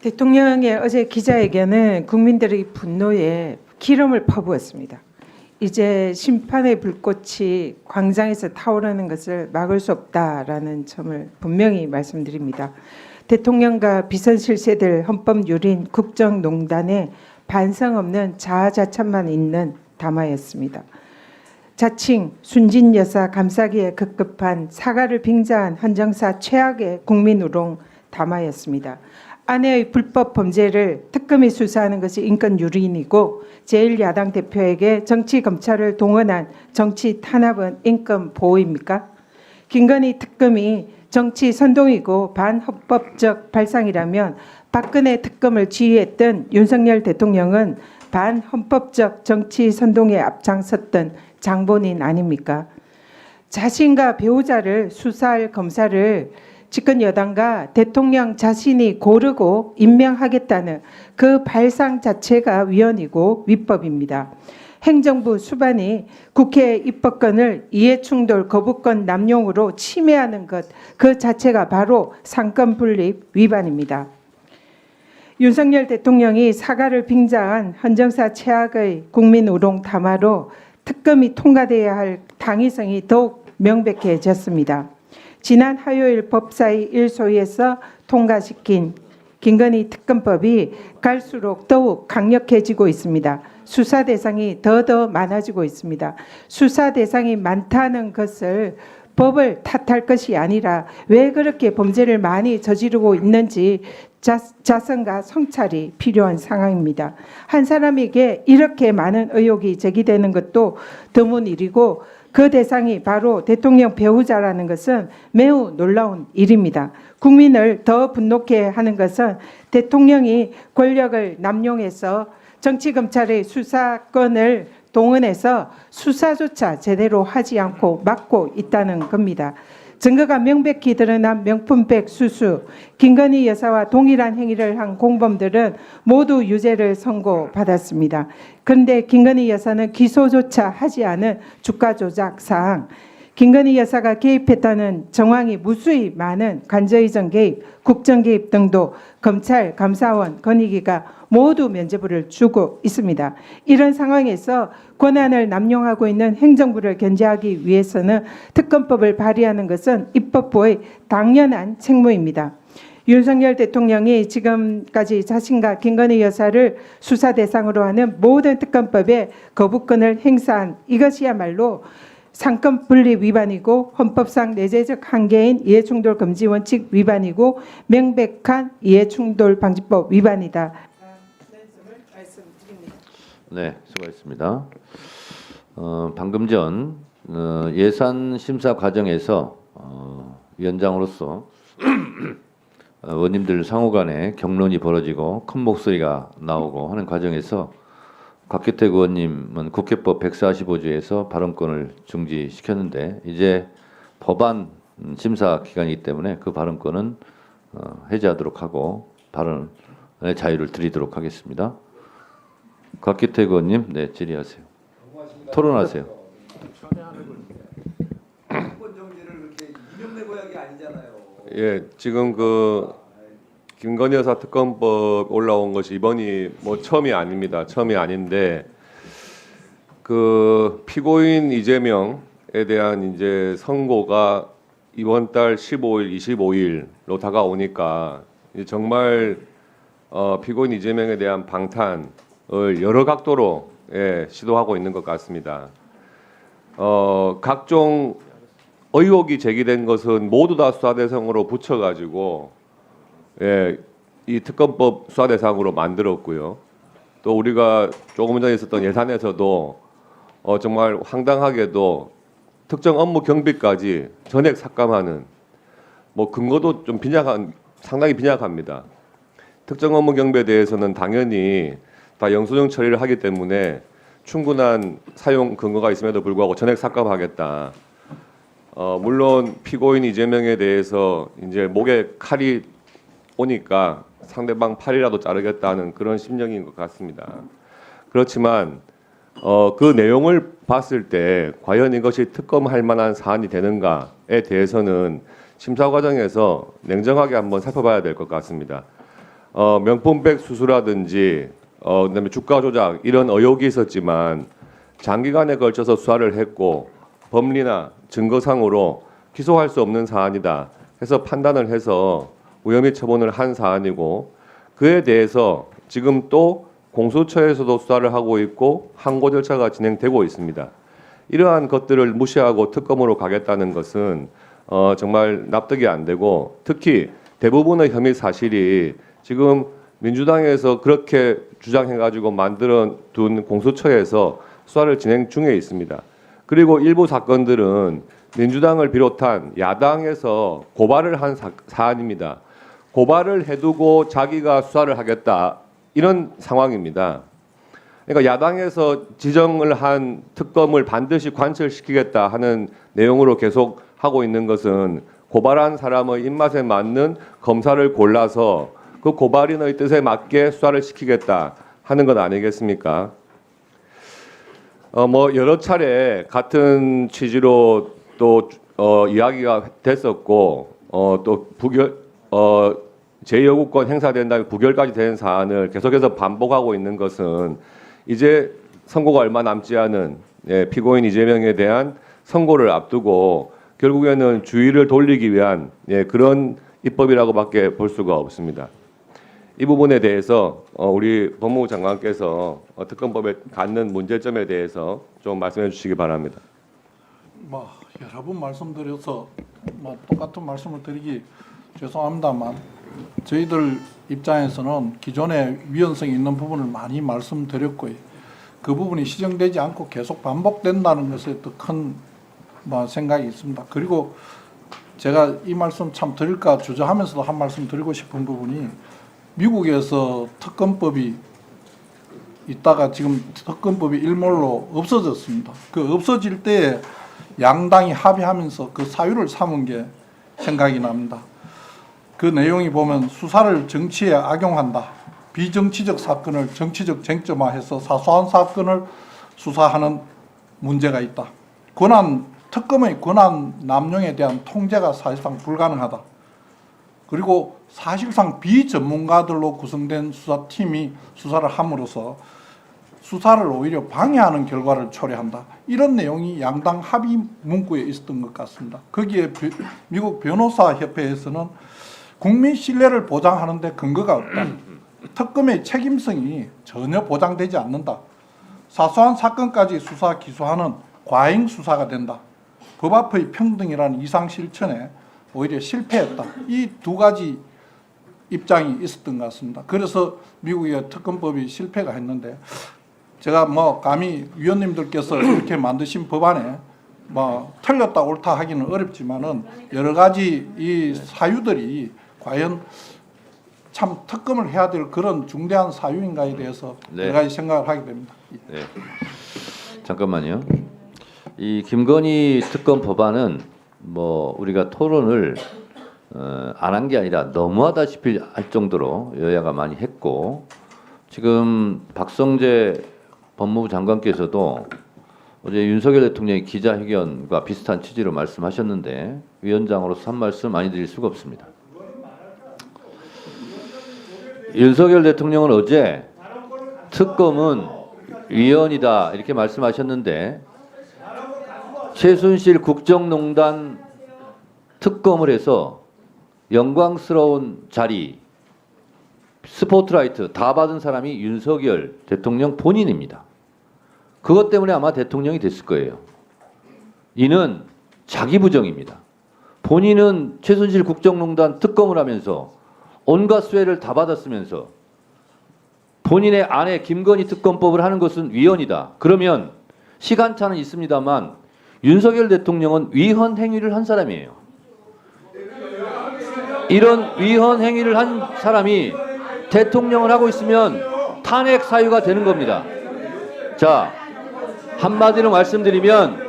대통령의 어제 기자회견은 국민들의 분노에 기름을 퍼부었습니다. 이제 심판의 불꽃이 광장에서 타오르는 것을 막을 수 없다라는 점을 분명히 말씀드립니다. 대통령과 비선실세들 헌법유린 국정농단에 반성 없는 자아자찬만 있는 담화였습니다. 자칭 순진 여사 감싸기에 급급한 사과를 빙자한 헌정사 최악의 국민우롱 담화였습니다. 아내의 불법 범죄를 특검이 수사하는 것이 인권유린이고 제1야당 대표에게 정치검찰을 동원한 정치 탄압은 인권보호입니까? 김건희 특검이 정치 선동이고 반헌법적 발상이라면 박근혜 특검을 지휘했던 윤석열 대통령은 반헌법적 정치 선동에 앞장섰던 장본인 아닙니까? 자신과 배우자를 수사할 검사를 집권 여당과 대통령 자신이 고르고 임명하겠다는 그 발상 자체가 위헌이고 위법입니다. 행정부 수반이 국회 입법권을 이해충돌 거부권 남용으로 침해하는 것 그 자체가 바로 상권분립 위반입니다. 윤석열 대통령이 사과를 빙자한 헌정사 최악의 국민우롱 담화로 특검이 통과돼야 할 당위성이 더욱 명백해졌습니다. 지난 화요일 법사위 1소위에서 통과시킨 김건희 특검법이 갈수록 더욱 강력해지고 있습니다. 수사 대상이 더더 많아지고 있습니다. 수사 대상이 많다는 것을 법을 탓할 것이 아니라 왜 그렇게 범죄를 많이 저지르고 있는지 자성과 성찰이 필요한 상황입니다. 한 사람에게 이렇게 많은 의혹이 제기되는 것도 드문 일이고 그 대상이 바로 대통령 배우자라는 것은 매우 놀라운 일입니다. 국민을 더 분노케 하는 것은 대통령이 권력을 남용해서 정치검찰의 수사권을 동원해서 수사조차 제대로 하지 않고 막고 있다는 겁니다. 증거가 명백히 드러난 명품백 수수, 김건희 여사와 동일한 행위를 한 공범들은 모두 유죄를 선고받았습니다. 그런데 김건희 여사는 기소조차 하지 않은 주가 조작 사항, 김건희 여사가 개입했다는 정황이 무수히 많은 관저이전 개입, 국정 개입 등도 검찰, 감사원, 권익위가 모두 면죄부를 주고 있습니다. 이런 상황에서 권한을 남용하고 있는 행정부를 견제하기 위해서는 특검법을 발의하는 것은 입법부의 당연한 책무입니다. 윤석열 대통령이 지금까지 자신과 김건희 여사를 수사 대상으로 하는 모든 특검법에 거부권을 행사한 이것이야말로 상권분립 위반이고 헌법상 내재적 한계인 이해충돌 금지 원칙 위반이고 명백한 이해충돌방지법 위반이다. 네, 수고하셨습니다. 방금 전 예산 심사 과정에서 위원장으로서 의원님들 상호간에 격론이 벌어지고 큰 목소리가 나오고 하는 과정에서 곽규택 의원님은 국회법 145조에서 발언권을 중지시켰는데 이제 법안 심사 기간이기 때문에 그 발언권은 해제하도록 하고 발언의 자유를 드리도록 하겠습니다. 곽규택 의원님, 네, 질의하세요. 토론하세요. 예, 지금 그 김건희 여사 특검법 올라온 것이 이번이 뭐 처음이 아닙니다. 처음이 아닌데 그 피고인 이재명에 대한 이제 선고가 이번 달 15일, 25일로 다가오니까 정말 피고인 이재명에 대한 방탄을 여러 각도로 시도하고 있는 것 같습니다. 각종 의혹이 제기된 것은 모두 다 수사 대상으로 붙여가지고 이 특검법 수사 대상으로 만들었고요. 또 우리가 조금 전에 있었던 예산에서도 정말 황당하게도 특정 업무 경비까지 전액 삭감하는 뭐 근거도 좀 상당히 빈약합니다. 특정 업무 경비에 대해서는 당연히 다 영수증 처리를 하기 때문에 충분한 사용 근거가 있음에도 불구하고 전액 삭감하겠다. 물론 피고인 이재명에 대해서 이제 목에 칼이 오니까 상대방 팔이라도 자르겠다는 그런 심정인 것 같습니다. 그렇지만 그 내용을 봤을 때 과연 이것이 특검할 만한 사안이 되는가에 대해서는 심사 과정에서 냉정하게 한번 살펴봐야 될 것 같습니다. 명품백 수수라든지 그다음에 주가 조작 이런 의혹이 있었지만 장기간에 걸쳐서 수사를 했고 법리나 증거상으로 기소할 수 없는 사안이다 해서 판단을 해서 무혐의 처분을 한 사안이고 그에 대해서 지금 또 공수처에서도 수사를 하고 있고 항고 절차가 진행되고 있습니다. 이러한 것들을 무시하고 특검으로 가겠다는 것은 정말 납득이 안 되고 특히 대부분의 혐의 사실이 지금 민주당에서 그렇게 주장해가지고 만들어 둔 공수처에서 수사를 진행 중에 있습니다. 그리고 일부 사건들은 민주당을 비롯한 야당에서 고발을 한 사안입니다. 고발을 해두고 자기가 수사를 하겠다 이런 상황입니다. 그러니까 야당에서 지정을 한 특검을 반드시 관철시키겠다 하는 내용으로 계속 하고 있는 것은 고발한 사람의 입맛에 맞는 검사를 골라서 그 고발인의 뜻에 맞게 수사를 시키겠다 하는 것 아니겠습니까? 뭐 여러 차례 같은 취지로 또 이야기가 됐었고 또 제2여구권 행사된 다음에 부결까지 된 사안을 계속해서 반복하고 있는 것은 이제 선고가 얼마 남지 않은 피고인 이재명에 대한 선고를 앞두고 결국에는 주의를 돌리기 위한 그런 입법이라고밖에 볼 수가 없습니다. 이 부분에 대해서 우리 법무부 장관께서 특검법에 갖는 문제점에 대해서 좀 말씀해 주시기 바랍니다. 뭐 여러 번 말씀드려서 뭐 똑같은 말씀을 드리기 죄송합니다만 저희들 입장에서는 기존에 위헌성이 있는 부분을 많이 말씀드렸고요. 그 부분이 시정되지 않고 계속 반복된다는 것에 또 큰 뭐 생각이 있습니다. 그리고 제가 이 말씀 참 드릴까 주저하면서도 한 말씀 드리고 싶은 부분이 미국에서 특검법이 있다가 지금 특검법이 일몰로 없어졌습니다. 그 없어질 때 양당이 합의하면서 그 사유를 삼은 게 생각이 납니다. 그 내용이 보면 수사를 정치에 악용한다. 비정치적 사건을 정치적 쟁점화해서 사소한 사건을 수사하는 문제가 있다. 특검의 권한 남용에 대한 통제가 사실상 불가능하다. 그리고 사실상 비전문가들로 구성된 수사팀이 수사를 함으로써 수사를 오히려 방해하는 결과를 초래한다. 이런 내용이 양당 합의 문구에 있었던 것 같습니다. 거기에 미국 변호사협회에서는 국민 신뢰를 보장하는 데 근거가 없다. 특검의 책임성이 전혀 보장되지 않는다. 사소한 사건까지 수사 기소하는 과잉 수사가 된다. 법 앞의 평등이라는 이상 실천에 오히려 실패했다. 이 두 가지 입장이 있었던 것 같습니다. 그래서 미국의 특검법이 실패가 했는데 제가 뭐 감히 위원님들께서 이렇게 만드신 법안에 뭐 틀렸다 옳다 하기는 어렵지만은 여러 가지 이 사유들이 과연 참 특검을 해야 될 그런 중대한 사유인가에 대해서 여러 가지 생각을 하게 됩니다. 네. 잠깐만요. 이 김건희 특검 법안은 뭐 우리가 토론을 안 한 게 아니라 너무하다시피 할 정도로 여야가 많이 했고 지금 박성재 법무부 장관께서도 어제 윤석열 대통령의 기자회견과 비슷한 취지로 말씀하셨는데 위원장으로서 한 말씀 많이 드릴 수가 없습니다. 윤석열 대통령은 어제 특검은 위헌이다 이렇게 말씀하셨는데 최순실 국정농단 특검을 해서 영광스러운 자리 스포트라이트 다 받은 사람이 윤석열 대통령 본인입니다. 그것 때문에 아마 대통령이 됐을 거예요. 이는 자기 부정입니다. 본인은 최순실 국정농단 특검을 하면서 온갖 수혜를 다 받았으면서 본인의 아내 김건희 특검법을 하는 것은 위헌이다. 그러면 시간차는 있습니다만 윤석열 대통령은 위헌 행위를 한 사람이에요. 이런 위헌 행위를 한 사람이 대통령을 하고 있으면 탄핵 사유가 되는 겁니다. 자, 한마디로 말씀드리면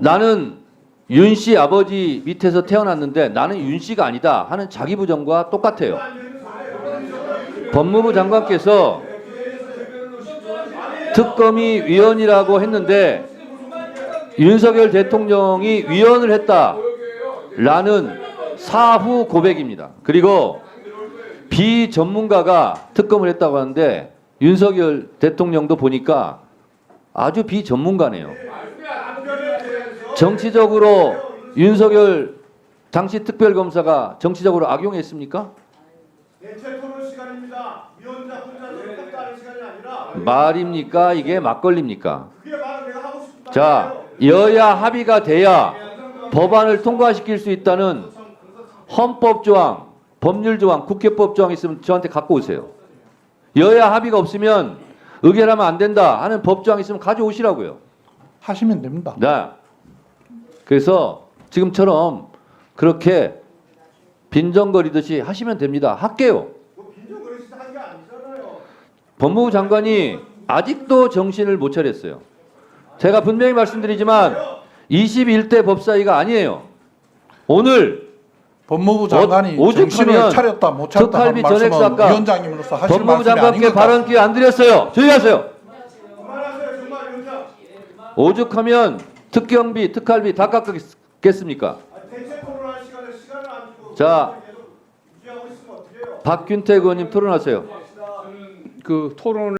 나는 윤 씨 아버지 밑에서 태어났는데 나는 윤 씨가 아니다 하는 자기 부정과 똑같아요. 법무부 장관께서 특검이 위헌이라고 했는데 윤석열 대통령이 위헌을 했다라는 사후 고백입니다. 그리고 비전문가가 특검을 했다고 하는데 윤석열 대통령도 보니까 아주 비전문가네요. 정치적으로 윤석열 당시 특별검사가 정치적으로 악용했습니까? 대체 토론 시간입니다. 위원장 혼자서 답답하는 시간이 아니라 말입니까? 이게 막걸리입니까? 그게 바로 내가 하고 싶은 자, 여야 합의가 돼야 법안을 통과시킬 수 있다는 헌법 조항, 법률 조항, 국회법 조항 있으면 저한테 갖고 오세요. 여야 합의가 없으면 의결하면 안 된다 하는 법 조항 있으면 가져오시라고요. 하시면 됩니다. 네. 그래서 지금처럼 그렇게 빈정거리듯이 하시면 됩니다. 할게요. 빈정거리시다 한게 아니잖아요. 법무부 장관이 아직도 정신을 못 차렸어요. 제가 분명히 말씀드리지만 21대 법사위가 아니에요. 오늘 법무부 장관이 오죽하면 정신을 차렸다 못 차렸다 하는 특활비 말씀은 전액사과 위원장님으로서 하실 법무부 말씀이 아닌 장관께 것 발언 같습니다. 기회 안 드렸어요. 조용히 하세요. 그만하세요, 정말 위원장. 오죽하면 특경비, 특활비 다 깎겠습니까? 대체 토론할 시간을 안 주고 자, 계속 유지하고 있으면 어떡해요? 박균택 의원님 토론하세요. 그 토론을